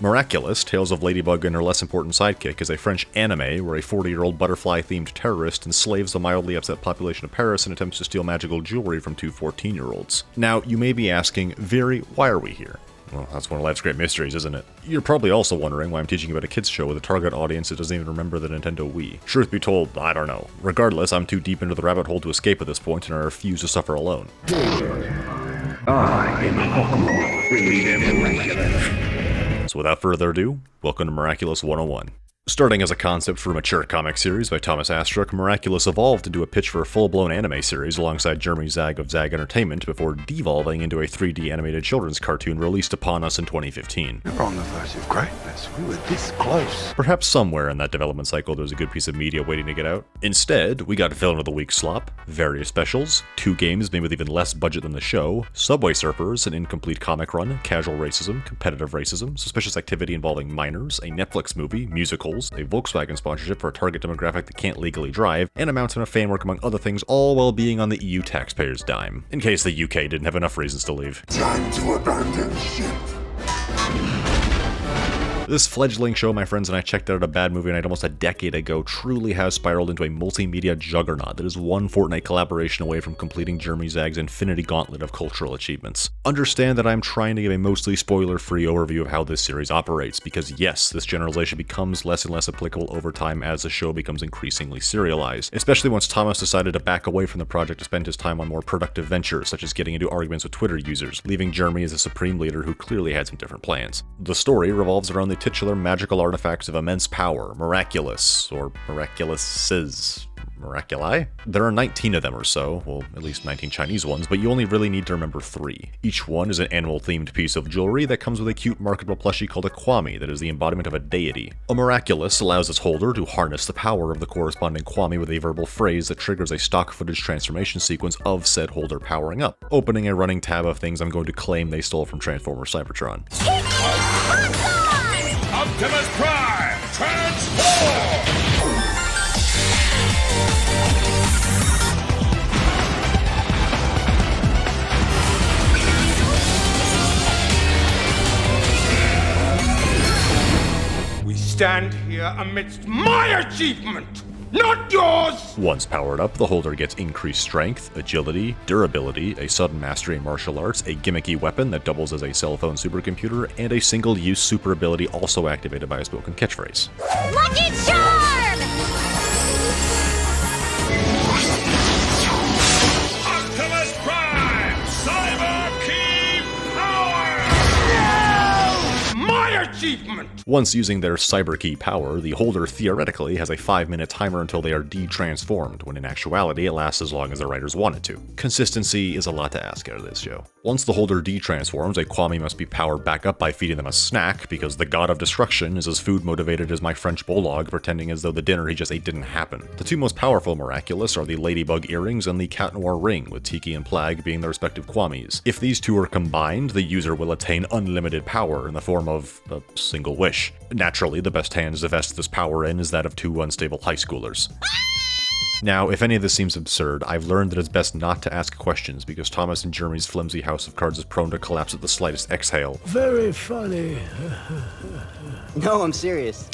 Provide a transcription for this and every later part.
Miraculous, Tales of Ladybug and Her Less Important Sidekick, is a French anime where a 40-year-old butterfly-themed terrorist enslaves the mildly upset population of Paris and attempts to steal magical jewelry from two 14-year-olds. Now, you may be asking, Very, why are we here? Well, that's one of life's great mysteries, isn't it? You're probably also wondering why I'm teaching about a kids show with a target audience that doesn't even remember the Nintendo Wii. Truth be told, I don't know. Regardless, I'm too deep into the rabbit hole to escape at this point, and I refuse to suffer alone. I am Hawkmoth, bringing them Miraculous. So without further ado, welcome to Miraculous 101. Starting as a concept for a mature comic series by Thomas Astruc, Miraculous evolved into a pitch for a full-blown anime series alongside Jeremy Zag of Zag Entertainment before devolving into a 3D animated children's cartoon released upon us in 2015. We're on the verge of greatness. We were this close. Perhaps somewhere in that development cycle there was a good piece of media waiting to get out. Instead, we got Villain of the Week slop, various specials, 2 games made with even less budget than the show, Subway Surfers, an incomplete comic run, casual racism, competitive racism, suspicious activity involving minors, a Netflix movie, musicals, a Volkswagen sponsorship for a target demographic that can't legally drive, and a mountain of fan work among other things, all while being on the EU taxpayers' dime, in case the UK didn't have enough reasons to leave. Time to abandon ship. This fledgling show my friends and I checked out a bad movie night almost a decade ago truly has spiraled into a multimedia juggernaut that is one Fortnite collaboration away from completing Jeremy Zag's infinity gauntlet of cultural achievements. Understand that I'm trying to give a mostly spoiler-free overview of how this series operates, because yes, this generalization becomes less and less applicable over time as the show becomes increasingly serialized, especially once Thomas decided to back away from the project to spend his time on more productive ventures, such as getting into arguments with Twitter users, leaving Jeremy as a supreme leader who clearly had some different plans. The story revolves around the titular magical artifacts of immense power, Miraculous, or Miraculouses. Miraculi? There are 19 of them or so, well, at least 19 Chinese ones, but you only really need to remember 3. Each one is an animal-themed piece of jewelry that comes with a cute marketable plushie called a Kwami that is the embodiment of a deity. A Miraculous allows its holder to harness the power of the corresponding Kwami with a verbal phrase that triggers a stock footage transformation sequence of said holder powering up, opening a running tab of things I'm going to claim they stole from Transformers Cybertron. Optimus Prime, transform! We stand here amidst my achievement, not yours! Once powered up, the holder gets increased strength, agility, durability, a sudden mastery in martial arts, a gimmicky weapon that doubles as a cell phone supercomputer, and a single-use super ability also activated by a spoken catchphrase. Lucky Charm! Optimus Prime, Cyber Key Power! No! My achievement! Once using their cyber key power, the holder theoretically has a 5-minute timer until they are de-transformed, when in actuality it lasts as long as the writers want it to. Consistency is a lot to ask out of this show. Once the holder de-transforms, a Kwami must be powered back up by feeding them a snack, because the god of destruction is as food-motivated as my French bulldog pretending as though the dinner he just ate didn't happen. The 2 most powerful Miraculous are the Ladybug earrings and the Cat Noir ring, with Tiki and Plague being the respective Kwamis. If these 2 are combined, the user will attain unlimited power in the form of a single wish. Naturally, the best hands to vest this power in is that of 2 unstable high schoolers. Now, if any of this seems absurd, I've learned that it's best not to ask questions because Thomas and Jeremy's flimsy house of cards is prone to collapse at the slightest exhale. Very funny. No, I'm serious.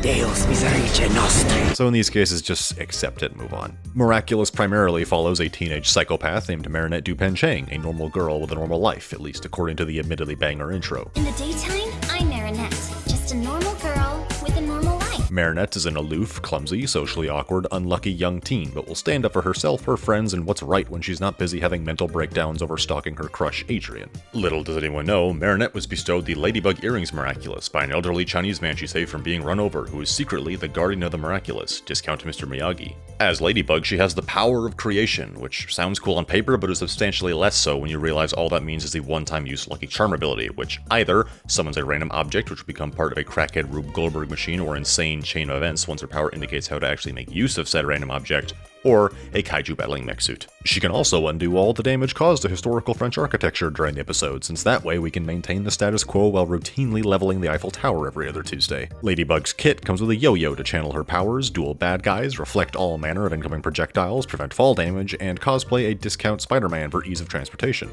Deus misericordia nostri. So in these cases, just accept it and move on. Miraculous primarily follows a teenage psychopath named Marinette Dupen Chang, a normal girl with a normal life, at least according to the admittedly banger intro. In the daytime, I'm Marinette, just a normal girl with a normal life. Marinette is an aloof, clumsy, socially awkward, unlucky young teen, but will stand up for herself, her friends, and what's right when she's not busy having mental breakdowns over stalking her crush, Adrian. Little does anyone know, Marinette was bestowed the Ladybug Earrings Miraculous by an elderly Chinese man she saved from being run over, who is secretly the guardian of the Miraculous, discount Mr. Miyagi. As Ladybug, she has the power of creation, which sounds cool on paper, but is substantially less so when you realize all that means is the one-time use Lucky Charm ability, which either summons a random object which will become part of a crackhead Rube Goldberg machine or insane chain of events once her power indicates how to actually make use of said random object, or a kaiju battling mech suit. She can also undo all the damage caused to historical French architecture during the episode, since that way we can maintain the status quo while routinely leveling the Eiffel Tower every other Tuesday. Ladybug's kit comes with a yo-yo to channel her powers, duel bad guys, reflect all manner of incoming projectiles, prevent fall damage, and cosplay a discount Spider-Man for ease of transportation.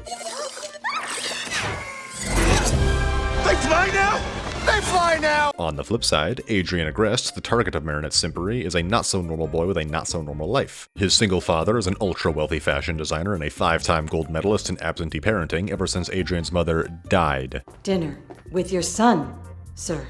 fly now? They fly now! On the flip side, Adrian Agreste, the target of Marinette's simpery, is a not-so-normal boy with a not-so-normal life. His single father is an ultra-wealthy fashion designer and a 5-time gold medalist in absentee parenting ever since Adrian's mother died. Dinner with your son, sir.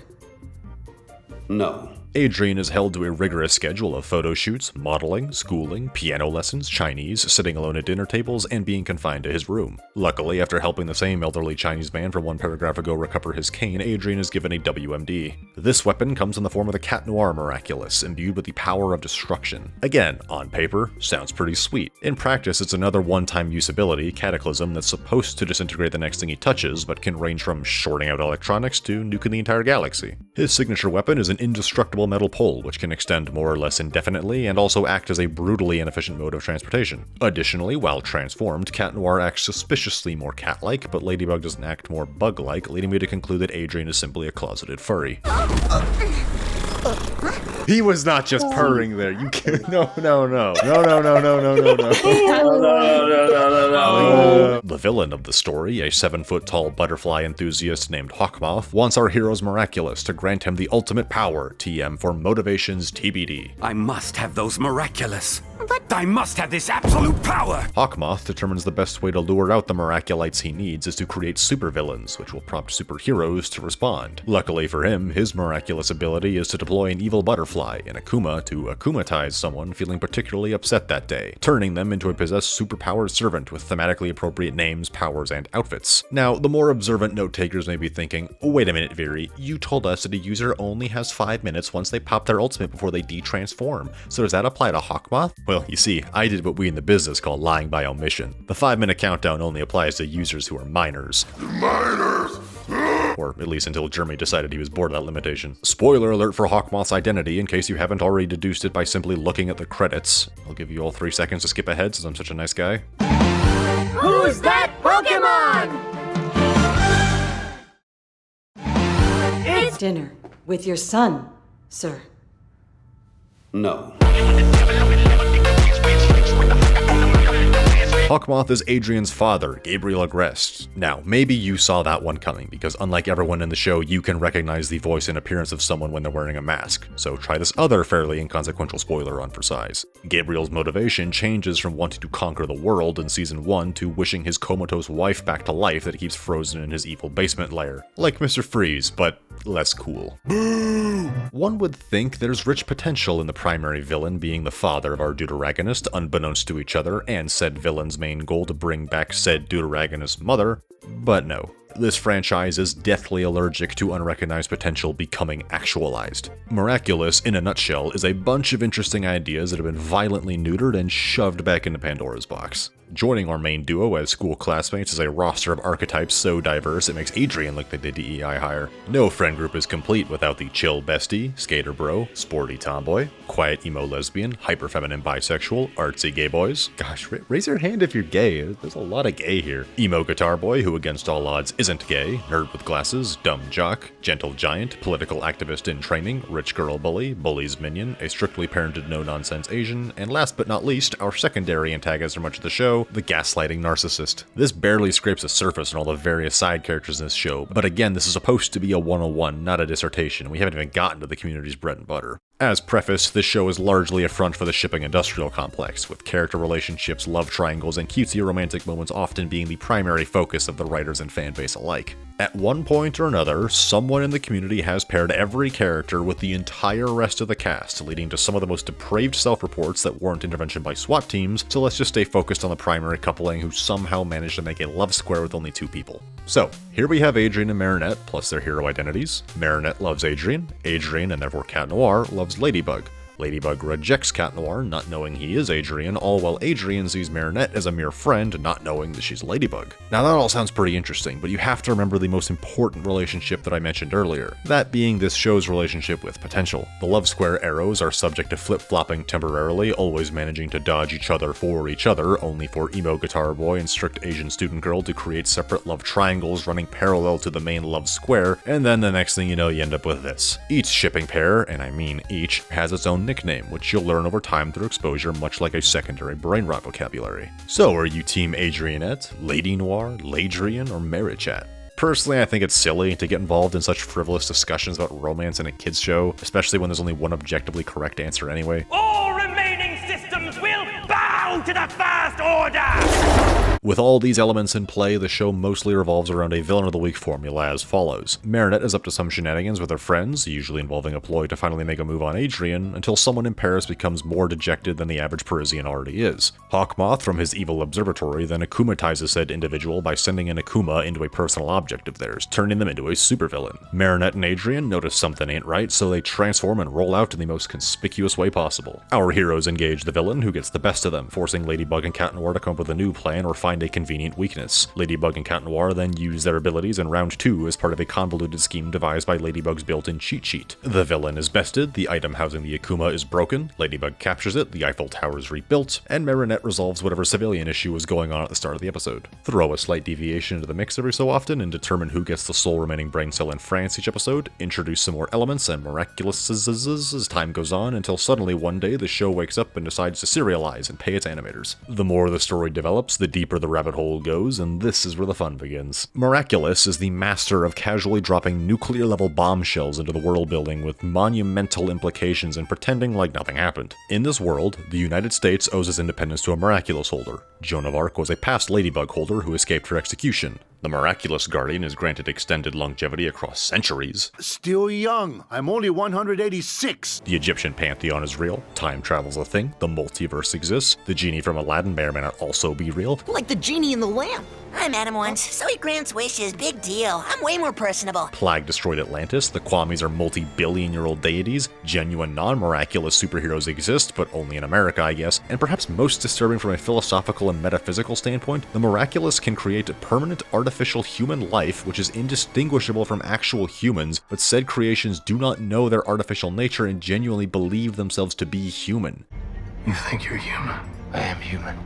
No. Adrian is held to a rigorous schedule of photo shoots, modeling, schooling, piano lessons, Chinese, sitting alone at dinner tables, and being confined to his room. Luckily, after helping the same elderly Chinese man from one paragraph ago recover his cane, Adrian is given a WMD. This weapon comes in the form of the Cat Noir Miraculous, imbued with the power of destruction. Again, on paper, sounds pretty sweet. In practice, it's another one-time use ability, Cataclysm, that's supposed to disintegrate the next thing he touches, but can range from shorting out electronics to nuking the entire galaxy. His signature weapon is an indestructible metal pole, which can extend more or less indefinitely and also act as a brutally inefficient mode of transportation. Additionally, while transformed, Cat Noir acts suspiciously more cat-like, but Ladybug doesn't act more bug-like, leading me to conclude that Adrian is simply a closeted furry. He was not just purring there. You can't. No. The villain of the story, a 7-foot-tall butterfly enthusiast named Hawkmoth, wants our hero's Miraculous to grant him the ultimate power, TM for motivations TBD. I must have those Miraculous. I must have this absolute power! Hawkmoth determines the best way to lure out the Miraculites he needs is to create supervillains, which will prompt superheroes to respond. Luckily for him, his miraculous ability is to deploy an evil butterfly in Akuma to Akumatize someone feeling particularly upset that day, turning them into a possessed superpowered servant with thematically appropriate names, powers, and outfits. Now, the more observant note-takers may be thinking, wait a minute, Viri, you told us that a user only has 5 minutes once they pop their ultimate before they de-transform, so does that apply to Hawkmoth? Well, you see, I did what we in the business call lying by omission. The 5-minute countdown only applies to users who are minors. Miners! Or at least until Jeremy decided he was bored of that limitation. Spoiler alert for Hawkmoth's identity in case you haven't already deduced it by simply looking at the credits. I'll give you all 3 seconds to skip ahead since I'm such a nice guy. Who's that Pokemon? It's dinner with your son, sir. No. Hawkmoth is Adrian's father, Gabriel Agreste. Now, maybe you saw that one coming, because unlike everyone in the show, you can recognize the voice and appearance of someone when they're wearing a mask. So try this other fairly inconsequential spoiler on for size. Gabriel's motivation changes from wanting to conquer the world in Season 1 to wishing his comatose wife back to life that keeps frozen in his evil basement lair. Like Mr. Freeze, but less cool. One would think there's rich potential in the primary villain being the father of our deuteragonist, unbeknownst to each other, and said villain's main goal to bring back said deuteragonist's mother, but no. This franchise is deathly allergic to unrecognized potential becoming actualized. Miraculous, in a nutshell, is a bunch of interesting ideas that have been violently neutered and shoved back into Pandora's box. Joining our main duo as school classmates is a roster of archetypes so diverse it makes Adrian look like the DEI hire. No friend group is complete without the chill bestie, skater bro, sporty tomboy, quiet emo lesbian, hyper-feminine bisexual, artsy gay boys. Gosh, raise your hand if you're gay. There's a lot of gay here. Emo guitar boy who against all odds isn't gay, nerd with glasses, dumb jock, gentle giant, political activist in training, rich girl bully, bully's minion, a strictly parented no-nonsense Asian, and last but not least, our secondary antagonist for much of the show, the gaslighting narcissist. This barely scrapes the surface on all the various side characters in this show, but again, this is supposed to be a 101, not a dissertation. We haven't even gotten to the community's bread and butter. As preface, this show is largely a front for the shipping industrial complex, with character relationships, love triangles, and cutesy romantic moments often being the primary focus of the writers and fanbase alike. At one point or another, someone in the community has paired every character with the entire rest of the cast, leading to some of the most depraved self-reports that warrant intervention by SWAT teams, so let's just stay focused on the primary coupling who somehow managed to make a love square with only 2 people. So, here we have Adrian and Marinette, plus their hero identities. Marinette loves Adrian, and therefore Cat Noir, loves Ladybug. Ladybug rejects Cat Noir, not knowing he is Adrian, all while Adrian sees Marinette as a mere friend, not knowing that she's Ladybug. Now that all sounds pretty interesting, but you have to remember the most important relationship that I mentioned earlier, that being this show's relationship with potential. The love square arrows are subject to flip-flopping temporarily, always managing to dodge each other for each other, only for emo guitar boy and strict Asian student girl to create separate love triangles running parallel to the main love square, and then the next thing you know you end up with this. Each shipping pair, and I mean each, has its own nickname, which you'll learn over time through exposure, much like a secondary brain rot vocabulary. So, are you Team Adrianette, Lady Noir, Ladrian, or Marichat? Personally, I think it's silly to get involved in such frivolous discussions about romance in a kids show, especially when there's only one objectively correct answer anyway. All remaining systems will bow to the First Order! With all these elements in play, the show mostly revolves around a villain of the week formula as follows. Marinette is up to some shenanigans with her friends, usually involving a ploy to finally make a move on Adrian, until someone in Paris becomes more dejected than the average Parisian already is. Hawkmoth, from his evil observatory, then akumatizes said individual by sending an akuma into a personal object of theirs, turning them into a supervillain. Marinette and Adrian notice something ain't right, so they transform and roll out in the most conspicuous way possible. Our heroes engage the villain, who gets the best of them, forcing Ladybug and Cat Noir to come up with a new plan or find a convenient weakness. Ladybug and Cat Noir then use their abilities in round 2 as part of a convoluted scheme devised by Ladybug's built-in cheat sheet. The villain is bested, the item housing the Akuma is broken, Ladybug captures it, the Eiffel Tower is rebuilt, and Marinette resolves whatever civilian issue was going on at the start of the episode. Throw a slight deviation into the mix every so often and determine who gets the sole remaining brain cell in France each episode, introduce some more elements and miraculous as time goes on, until suddenly one day the show wakes up and decides to serialize and pay its animators. The more the story develops, the deeper the rabbit hole goes, and this is where the fun begins. Miraculous is the master of casually dropping nuclear-level bombshells into the world building with monumental implications and pretending like nothing happened. In this world, the United States owes its independence to a Miraculous holder. Joan of Arc was a past Ladybug holder who escaped her execution. The Miraculous Guardian is granted extended longevity across centuries. Still young. I'm only 186. The Egyptian pantheon is real. Time travel's a thing. The multiverse exists. The genie from Aladdin may or may not also be real. Like the genie in the lamp. I met him once, so he grants wishes. Big deal. I'm way more personable. Plague destroyed Atlantis. The Kwamis are multi-billion-year-old deities. Genuine non-miraculous superheroes exist, but only in America, I guess. And perhaps most disturbing from a philosophical and metaphysical standpoint, the Miraculous can create a permanent artificial human life which is indistinguishable from actual humans, but said creations do not know their artificial nature and genuinely believe themselves to be human. You think you're human? I am human.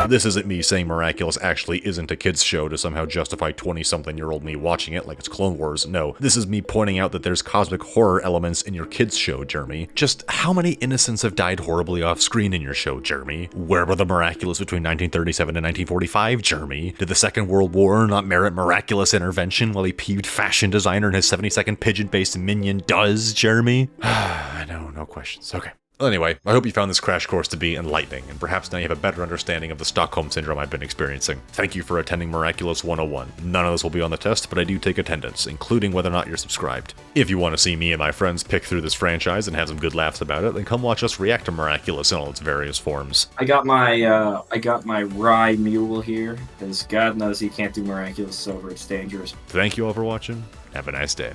This isn't me saying Miraculous actually isn't a kid's show to somehow justify 20-something-year-old me watching it like it's Clone Wars. No, this is me pointing out that there's cosmic horror elements in your kid's show, Jeremy. Just how many innocents have died horribly off screen in your show, Jeremy? Where were the Miraculous between 1937 and 1945, Jeremy? Did the Second World War not merit miraculous intervention while a peeved fashion designer and his 70-second pigeon-based minion does, Jeremy? I know, no questions. Okay. Anyway, I hope you found this crash course to be enlightening, and perhaps now you have a better understanding of the Stockholm Syndrome I've been experiencing. Thank you for attending Miraculous 101. None of this will be on the test, but I do take attendance, including whether or not you're subscribed. If you want to see me and my friends pick through this franchise and have some good laughs about it, then come watch us react to Miraculous in all its various forms. I got my rye mule here, because God knows he can't do Miraculous over, it's dangerous. Thank you all for watching. Have a nice day.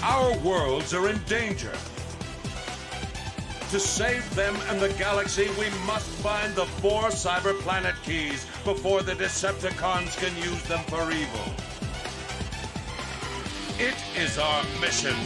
Our worlds are in danger. To save them and the galaxy, we must find the 4 cyber planet keys before the Decepticons can use them for evil. It is our mission